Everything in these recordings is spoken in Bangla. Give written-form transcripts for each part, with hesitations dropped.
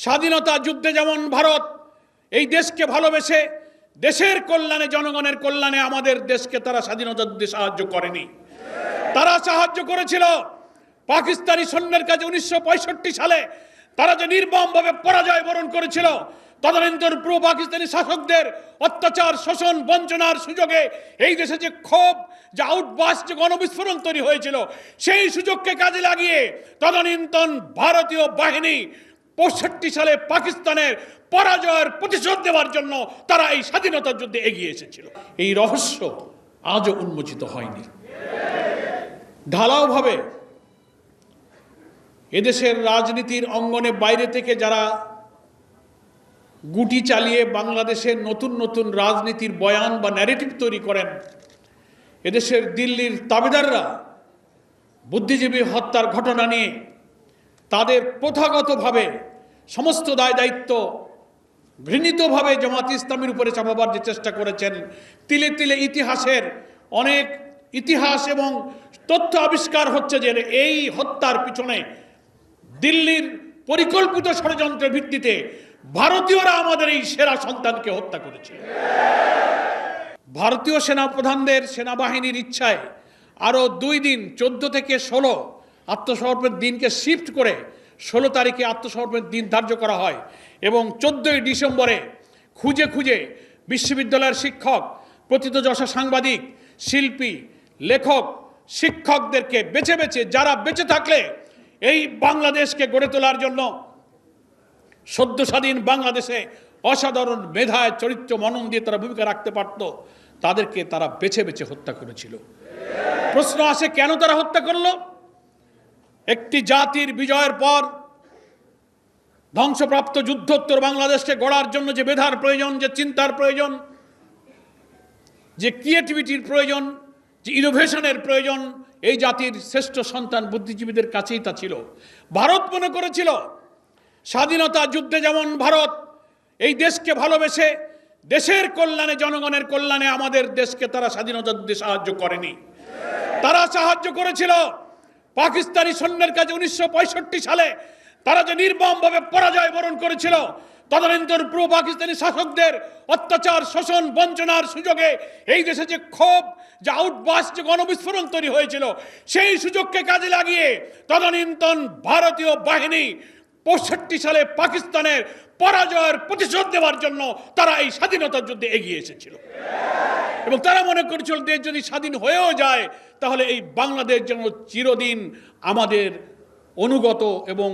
স্বাধীনতা যুদ্ধে যেমন ভারত এই দেশকে ভালোবেসে দেশের কল্যাণে জনগণের কল্যাণে আমাদের দেশকে তারা স্বাধীনতা যুদ্ধে সাহায্য করেনি। তারা সাহায্য করেছিল পাকিস্তানি সৈন্যের কাছে 1965 সালে তারা যে নির্মমভাবে পরাজয় বরণ করেছিল, তদানীন্তন পূর্ব পাকিস্তানি শাসকদের অত্যাচার শোষণ বঞ্চনার সুযোগে এই দেশে যে ক্ষোভ, যে আউটবাস্ট, যে গণবিস্ফোরণ তৈরি হয়েছিল, সেই সুযোগকে কাজে লাগিয়ে তদানীন্তন ভারতীয় বাহিনী 65 সালে পাকিস্তানের পরাজয়ের প্রতিশোধ দেওয়ার জন্য তারা এই স্বাধীনতার যুদ্ধে এগিয়ে এসেছিল। এই রহস্য আজও উন্মোচিত হয়নি। ঢালাওভাবে এদেশের রাজনীতির অঙ্গনে বাইরে থেকে যারা গুটি চালিয়ে বাংলাদেশের নতুন নতুন রাজনীতির বয়ান বা ন্যারেটিভ তৈরি করেন, এদেশের দিল্লির তাবেদাররা বুদ্ধিজীবী হত্যার ঘটনা নিয়ে তাদের প্রথাগতভাবে সমস্ত দায় দায়িত্ব ঘৃণিতভাবে জামাত ইসলামের উপরে চাপাবার যে চেষ্টা করেছেন, তিলে তিলে ইতিহাসের অনেক ইতিহাস এবং তথ্য আবিষ্কার হচ্ছে যে এই হত্যার পিছনে দিল্লির পরিকল্পিত ষড়যন্ত্রের ভিত্তিতে ভারতীয়রা আমাদের এই সেরা সন্তানকে হত্যা করেছে। ভারতীয় সেনাপ্রধানদের সেনাবাহিনীর ইচ্ছায় আরও 2 দিন 14 থেকে 16 আত্মসমর্পণের দিনকে শিফট করে 16 তারিখে আত্মসমর্পণের দিন ধার্য করা হয় এবং 14ই ডিসেম্বরে খুঁজে খুঁজে বিশ্ববিদ্যালয়ের শিক্ষক, প্রথিতযশা সাংবাদিক, শিল্পী, লেখক, শিক্ষকদেরকে বেছে বেছে যারা বেঁচে থাকলে এই বাংলাদেশকে গড়ে তোলার জন্য সদ্য স্বাধীন বাংলাদেশে অসাধারণ মেধায় চরিত্র মনন দিয়ে তারা ভূমিকা রাখতে পারত, তাদেরকে তারা বেছে বেছে হত্যা করেছিল। প্রশ্ন আসে, কেন তারা হত্যা করলো? একটি জাতির বিজয়ের পর ধ্বংসপ্রাপ্ত যুদ্ধোত্তর বাংলাদেশকে গড়ার জন্য যে মেধার প্রয়োজন, যে চিন্তার প্রয়োজন, যে ক্রিয়েটিভিটির প্রয়োজন, যে ইনোভেশনের প্রয়োজন, এই জাতির শ্রেষ্ঠ সন্তান বুদ্ধিজীবীদের কাছেই তা ছিল। ভারত মনে করেছিল স্বাধীনতা যুদ্ধে যেমন ভারত এই দেশকে ভালোবেসে দেশের কল্যাণে জনগণের কল্যাণে আমাদের দেশকে তারা স্বাধীনতা যুদ্ধে সাহায্য করেনি। তারা সাহায্য করেছিল পাকিস্তানি সৈন্যের কাছে 1965 সালে তারা যে নির্মমভাবে পরাজয় বরণ করেছিল, তদানীন্তন পূর্ব পাকিস্তানি শাসকদের অত্যাচার শোষণ বঞ্চনার সুযোগে এই দেশে যে ক্ষোভ, যে আউটবাস্ট, যে গণবিস্ফোরণ তৈরি হয়েছিল, সেই সুযোগকে কাজে লাগিয়ে তদানীন্তন ভারতীয় বাহিনী 65 সালে পাকিস্তানের পরাজয়ের প্রতিশোধ দেওয়ার জন্য তারা এই স্বাধীনতার যুদ্ধে এগিয়ে এসেছিল এবং তারা মনে করেছিল দেশ যদি স্বাধীন হয়েও যায় তাহলে এই বাংলাদেশ যেন চিরদিন আমাদের অনুগত এবং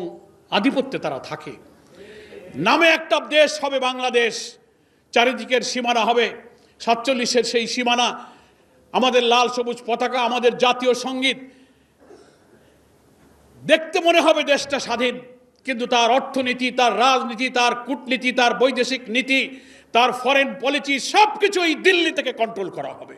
আধিপত্যে তারা থাকে। নামে একটা দেশ হবে বাংলাদেশ, চারিদিকের সীমানা হবে 47-এর সেই সীমানা, আমাদের লাল সবুজ পতাকা, আমাদের জাতীয় সঙ্গীত। দেখতে মনে হবে দেশটা স্বাধীন, কিন্তু তার অর্থনীতি, তার রাজনীতি, তার কূটনীতি, তার বৈদেশিক নীতি, তার ফরেন পলিসি সবকিছুই দিল্লি থেকে কন্ট্রোল করা হবে।